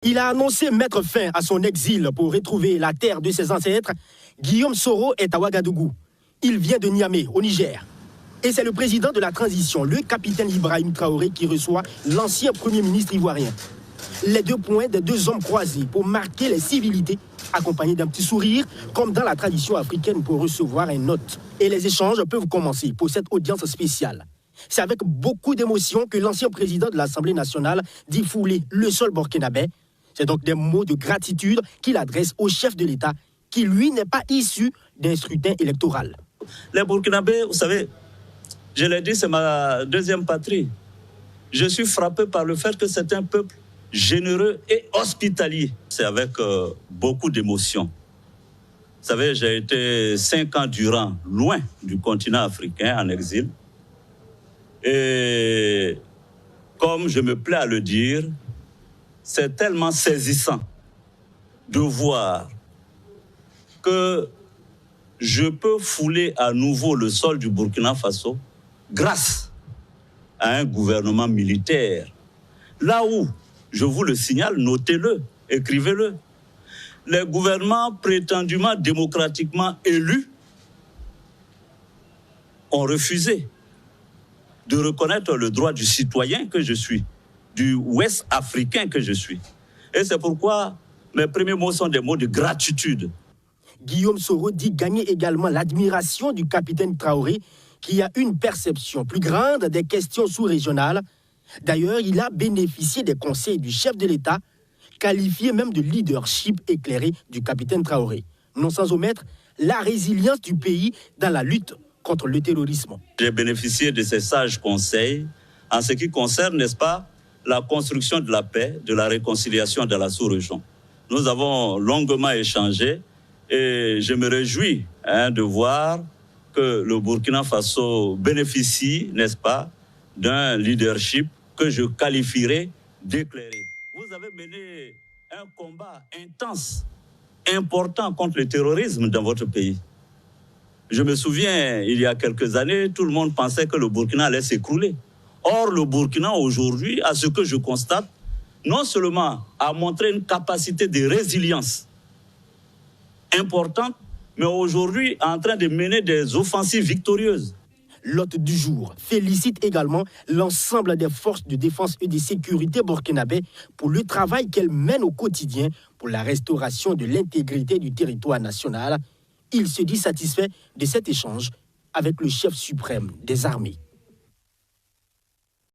Il a annoncé mettre fin à son exil pour retrouver la terre de ses ancêtres. Guillaume Soro est à Ouagadougou. Il vient de Niamey, au Niger. Et c'est le président de la transition, le capitaine Ibrahim Traoré, qui reçoit l'ancien premier ministre ivoirien. Les deux points des deux hommes croisés pour marquer les civilités, accompagnés d'un petit sourire, comme dans la tradition africaine pour recevoir un hôte. Et les échanges peuvent commencer pour cette audience spéciale. C'est avec beaucoup d'émotion que l'ancien président de l'Assemblée nationale dit fouler le sol burkinabé. C'est donc des mots de gratitude qu'il adresse au chef de l'État, qui lui n'est pas issu d'un scrutin électoral. Les Burkinabés, vous savez, je l'ai dit, c'est ma deuxième patrie. Je suis frappé par le fait que c'est un peuple généreux et hospitalier. C'est avec beaucoup d'émotion. Vous savez, j'ai été 5 ans durant loin du continent africain en exil. Et comme je me plais à le dire, c'est tellement saisissant de voir que je peux fouler à nouveau le sol du Burkina Faso grâce à un gouvernement militaire. Là où, je vous le signale, notez-le, écrivez-le, les gouvernements prétendument démocratiquement élus ont refusé de reconnaître le droit du citoyen que je suis, du Ouest africain que je suis. Et c'est pourquoi mes premiers mots sont des mots de gratitude. Guillaume Soro dit gagner également l'admiration du capitaine Traoré, qui a une perception plus grande des questions sous-régionales. D'ailleurs, il a bénéficié des conseils du chef de l'État, qualifié même de leadership éclairé du capitaine Traoré. Non sans omettre la résilience du pays dans la lutte contre le terrorisme. J'ai bénéficié de ces sages conseils en ce qui concerne, n'est-ce pas, la construction de la paix, de la réconciliation dans la sous-région. Nous avons longuement échangé et je me réjouis de voir que le Burkina Faso bénéficie, n'est-ce pas, d'un leadership que je qualifierais d'éclairé. Vous avez mené un combat intense, important contre le terrorisme dans votre pays. Je me souviens, il y a quelques années, tout le monde pensait que le Burkina allait s'écrouler. Or, le Burkina, aujourd'hui, à ce que je constate, non seulement a montré une capacité de résilience importante, mais aujourd'hui est en train de mener des offensives victorieuses. L'hôte du jour félicite également l'ensemble des forces de défense et de sécurité burkinabé pour le travail qu'elles mènent au quotidien pour la restauration de l'intégrité du territoire national. Il se dit satisfait de cet échange avec le chef suprême des armées.